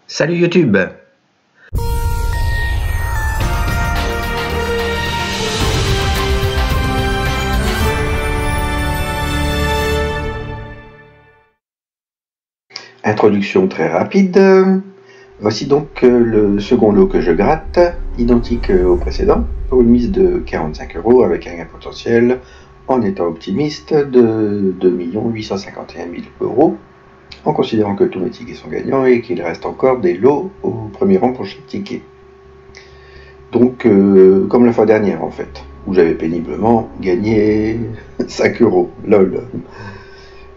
Salut YouTube! Introduction très rapide. Voici donc le second lot que je gratte, identique au précédent, pour une mise de 45 € avec un gain potentiel, en étant optimiste, de 2 851 000 €, en considérant que tous mes tickets sont gagnants et qu'il reste encore des lots au premier rang pour chaque ticket. Donc, comme la fois dernière en fait, où j'avais péniblement gagné 5 €, lol.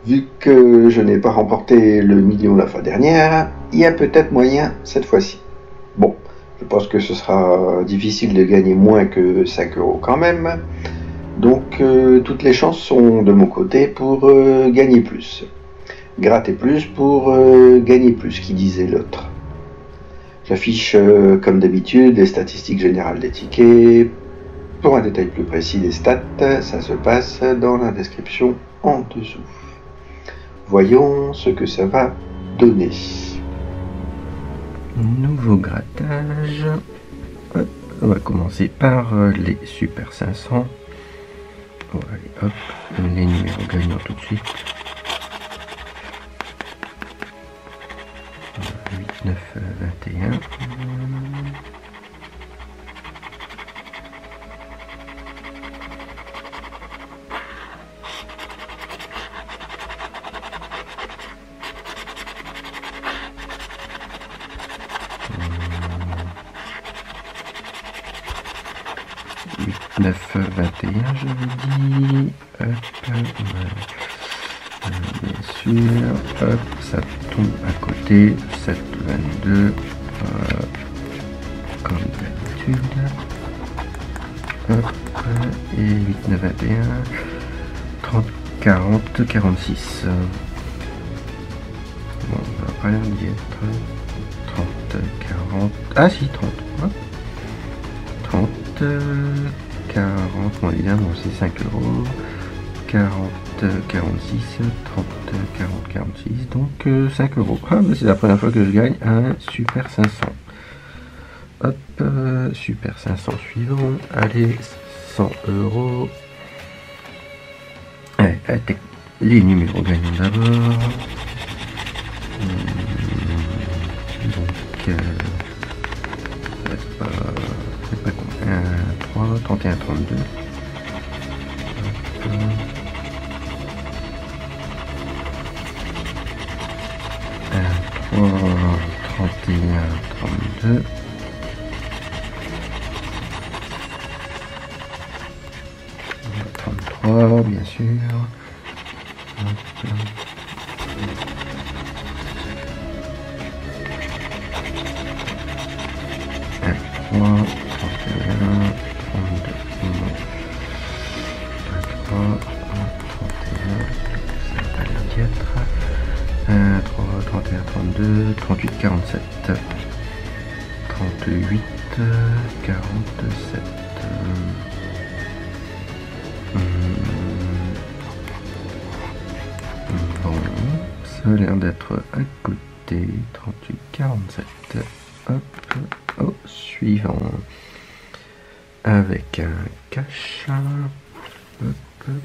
Vu que je n'ai pas remporté le million la fois dernière, il y a peut-être moyen cette fois-ci. Bon, je pense que ce sera difficile de gagner moins que 5 € quand même. Donc toutes les chances sont de mon côté pour gagner plus. Gratter plus pour gagner plus, qui disait l'autre. J'affiche comme d'habitude les statistiques générales des tickets. Pour un détail plus précis des stats, ça se passe dans la description en dessous. Voyons ce que ça va donner. Nouveau grattage. Hop, on va commencer par les Super 500. Bon, allez, hop, les numéros gagnants tout de suite. 8, 9, 21. 9, 21, je vous dis. Hop, bien sûr. Hop, ça tombe à côté. 7, 22. Comme d'habitude. Hop, et 8, 9, 21. 30, 40, 46. Bon, on va pas l'air d'y être. 30, 40. Ah si, 30. Hein, 30. 40, moins évidemment c'est 5 €, 40, 46, 30, 40, 46, donc 5 €. Ah, bah c'est la première fois que je gagne un Super 500. Hop, Super 500 suivant, allez, 100 €. Allez, les numéros gagnants d'abord. Donc, c'est pas combien, 3, 31, 32. 3, 31, 32. 33, bien sûr. 3, 31, 32, 23, 31, ça va aller 4, 3, 31, 32, 38, 47, 38, 47, bon, ça a l'air d'être à côté, 38, 47, hop. Au suivant, avec un cash. Hop, hop.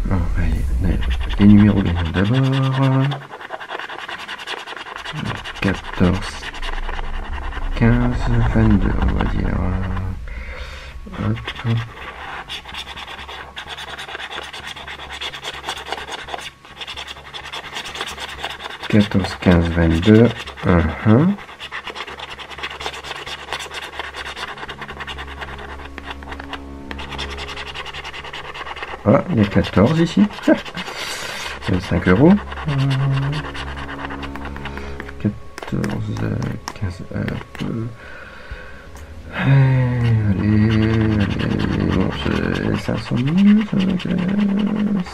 Bon, allez, les numéros gagnants d'abord. 14, 15, 22, on va dire. Hop. 14, 15, 22. Ah, il y a 14 ici. 5 €. 14, 15, allez, bon, c'est 500 000,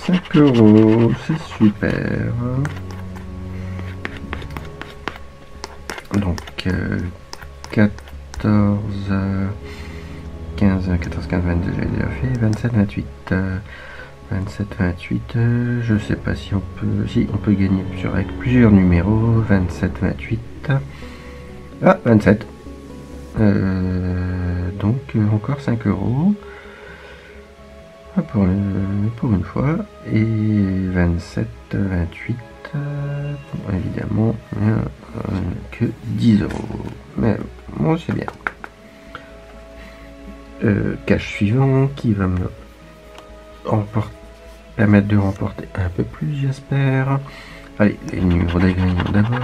5 €, c'est super. Donc 14, 15, 14, 15, 22, j'ai déjà fait, 27, 28, 27, 28, je sais pas si on peut... Si, on peut gagner avec plusieurs numéros. 27, 28. Ah, 27. Donc, encore 5 €. Pour une fois. Et 27, 28. Évidemment, que 10 €. Mais bon, c'est bien. Cache suivant qui va me permettre de remporter un peu plus, j'espère. Allez, les numéros des gagnants d'abord.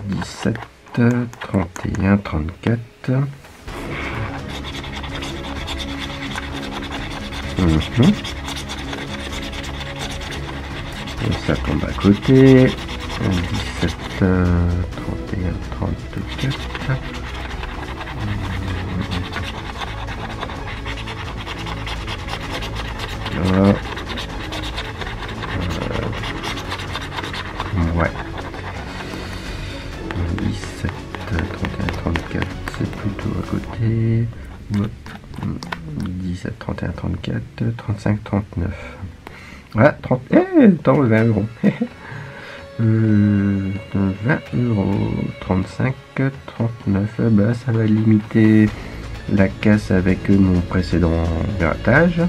17, 31, 34. Et ça tombe à côté. 17, 31, 34. Là. Ouais. 17, 31, 34, c'est plutôt à côté. 17, 31, 34, 35, 39. Ah, 30. Attends, 20 €. 20 €. 35, 39. Bah, ça va limiter la casse avec mon précédent grattage.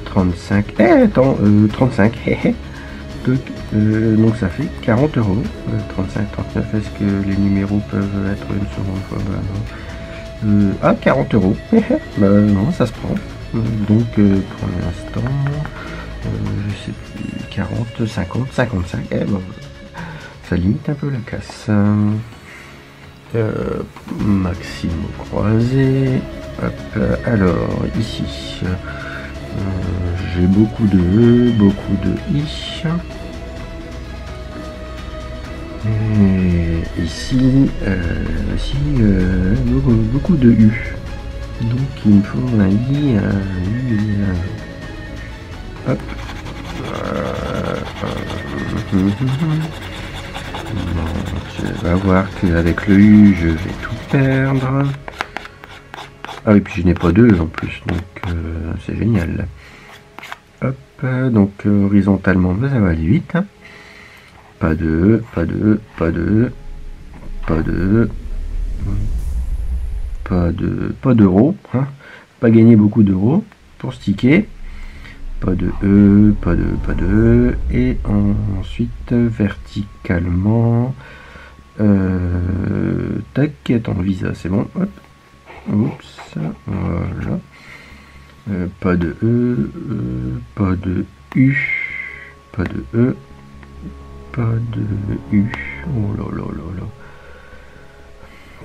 35. Attends, 35. Donc ça fait 40 €. 35, 39. Est-ce que les numéros peuvent être une seconde fois? Bah non. 40 €. Bah non, ça se prend. Donc pour l'instant, je sais plus, 40, 50, 55. Bon, ça limite un peu la casse. Maxime croisé. Hop, alors ici. J'ai beaucoup de E, beaucoup de I. Et ici, beaucoup de U. Donc il me faut un I, un U et un E. Hop. Bon, je vais voir qu'avec le U, je vais tout perdre. Ah oui, puis je n'ai pas deux en plus, donc c'est génial. Hop, donc horizontalement, ça va aller vite. Hein. Pas de, pas de, pas de, pas de, pas d'euros. Hein. Pas gagner beaucoup d'euros pour sticker. Pas de E, pas de E. Et ensuite, verticalement, tac, attends, visa, c'est bon. Hop. Oups, voilà. Pas de E, pas de U, pas de E, pas de U. Oh là là là là.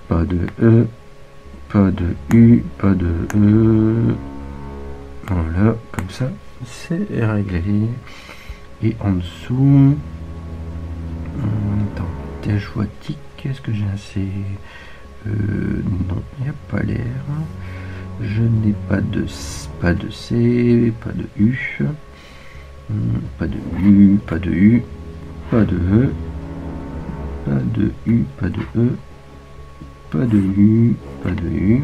Pas de E, pas de U, pas de E. Voilà, comme ça, c'est réglé. Et en dessous, attends, tic, est-ce que j'ai un C? Non, il n'y a pas l'air. Je n'ai pas de C, pas de U, pas de U, pas de U, pas de E, pas de U, pas de E, pas de U, pas de U,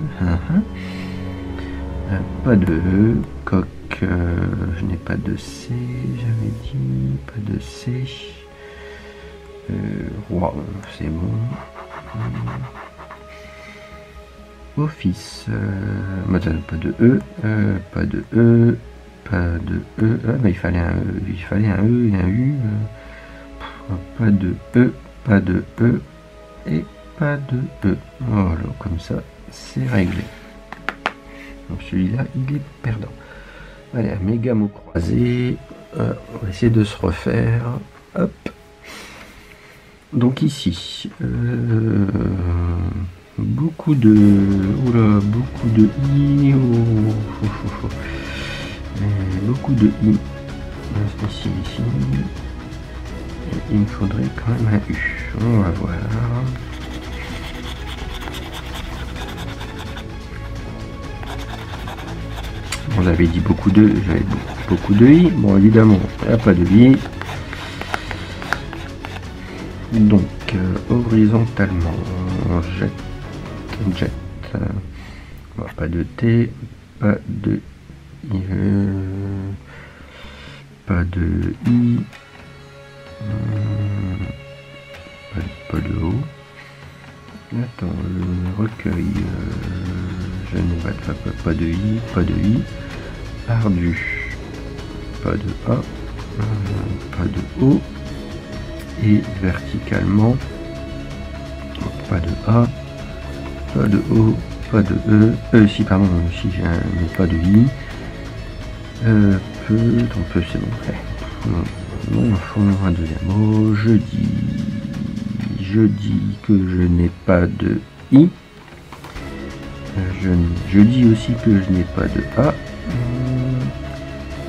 pas de E, coq, je n'ai pas de C, j'avais dit, pas de C, roi, c'est bon. Office, pas de E, pas de E, pas de E, mais il fallait un E et un U, pas de E, pas de E et pas de E. Voilà, comme ça, c'est réglé. Donc celui-là, il est perdant. Allez, un méga mot croisé, on va essayer de se refaire. Hop. Donc ici, beaucoup de I, beaucoup de I, ici, et il me faudrait quand même un U, on va voir. On avait dit j'avais beaucoup de I, bon évidemment, il n'y a pas de I, donc horizontalement. Jet. Pas de T, pas de I, pas de I, pas de O. Attends, recueil, je n'ai pas de I, pas de I. Ardu, pas de A, pas de O. Et verticalement, pas de A, pas de O, pas de si pardon, si j'ai pas de I, peu c'est bon, non, il faut un deuxième mot, je dis que je n'ai pas de I, je dis aussi que je n'ai pas de A,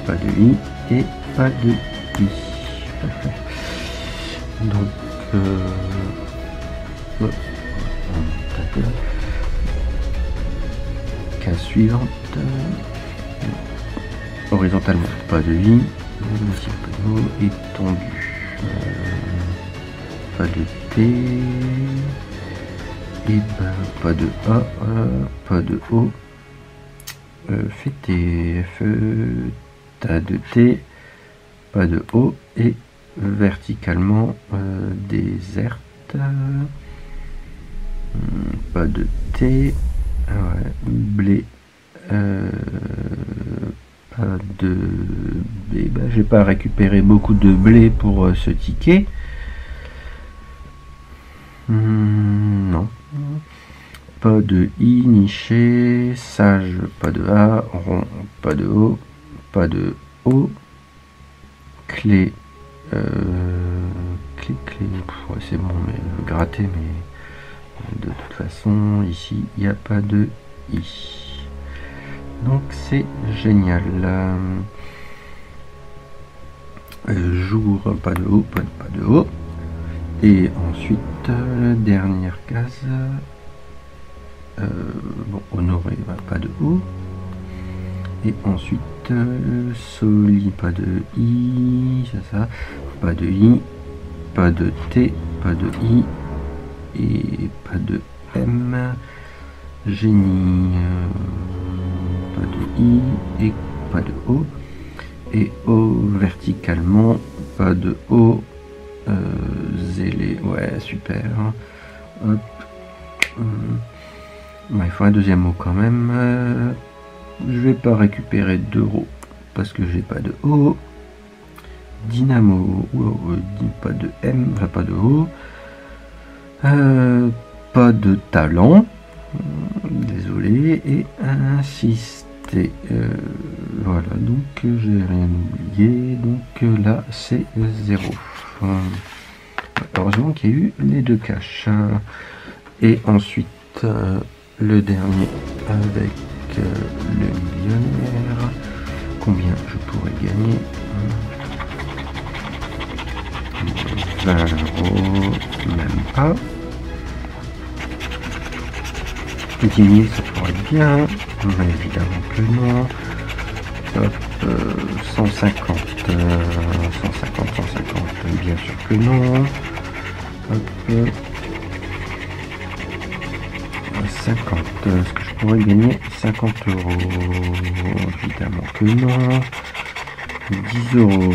pas de I et pas de I. Donc, case suivante, horizontalement, pas de I, aussi pas de O, étendu, pas de T, et ben pas de A, pas de O, fait F, tas de T, pas de O, et verticalement déserte, pas de T, blé, pas de B, j'ai pas récupéré beaucoup de blé pour ce ticket. Non, pas de I, niché, sage, pas de A, rond, pas de O, pas de O, clé, clé, ouais, c'est bon, mais gratter, mais de toute façon, ici, il n'y a pas de I. Donc, c'est génial. Jour, pas de O, pas de O. Et ensuite, la dernière case, bon, honoré, pas de O. Et ensuite, soli, pas de I, c'est ça, pas de I, pas de T, pas de I, et pas de M, génie, pas de I, et pas de O, et O verticalement, pas de O, zélé, ouais, super, hop, il faut un deuxième mot quand même. Je vais pas récupérer d'euros parce que j'ai pas de O. Dynamo, pas de M, enfin pas de O. Pas de talent. Désolé. Et insister. Voilà, donc j'ai rien oublié. Donc là c'est 0. Heureusement qu'il y a eu les deux caches. Et ensuite le dernier avec le millionnaire. Combien je pourrais gagner? 20 euros, même pas. 10 000, ça pourrait être bien, mais évidemment que non. Hop, 150, 150, bien sûr que non. Hop, 50, est-ce que je pourrais gagner 50 euros? Évidemment que non. 10 euros,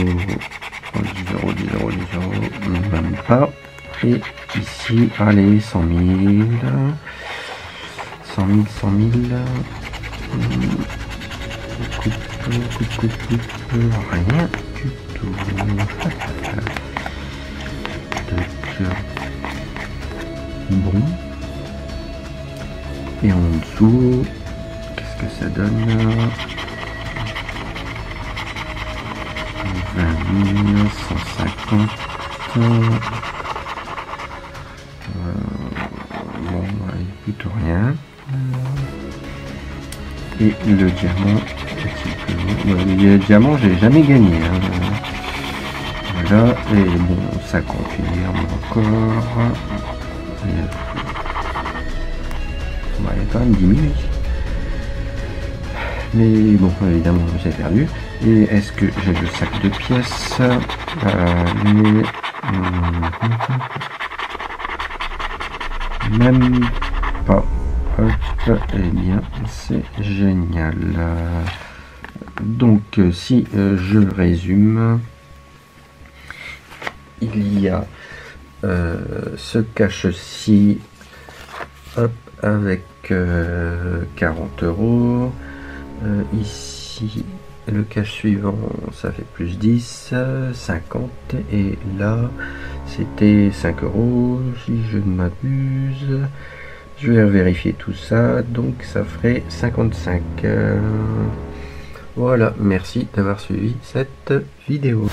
10 euros, même pas. Et ici, allez, 100 000, 100 000, 100 000. Rien du tout. Bon. Et en dessous, qu'est-ce que ça donne? 20 000, 150. Bon, il n'y a plutôt rien. Et le diamant, le diamant, j'ai jamais gagné. Hein. Voilà, et bon, ça confirme encore. Il y a quand même 10 000. Mais bon, évidemment, j'ai perdu. Et est-ce que j'ai le sac de pièces? même pas. Hop, eh bien, c'est génial. Donc, si je résume, il y a ce cache-ci, hop, avec 40 €. Ici, le cache suivant, ça fait plus 10, 50. Et là, c'était 5 € si je ne m'abuse. Je vais vérifier tout ça, donc ça ferait 55. Voilà, merci d'avoir suivi cette vidéo.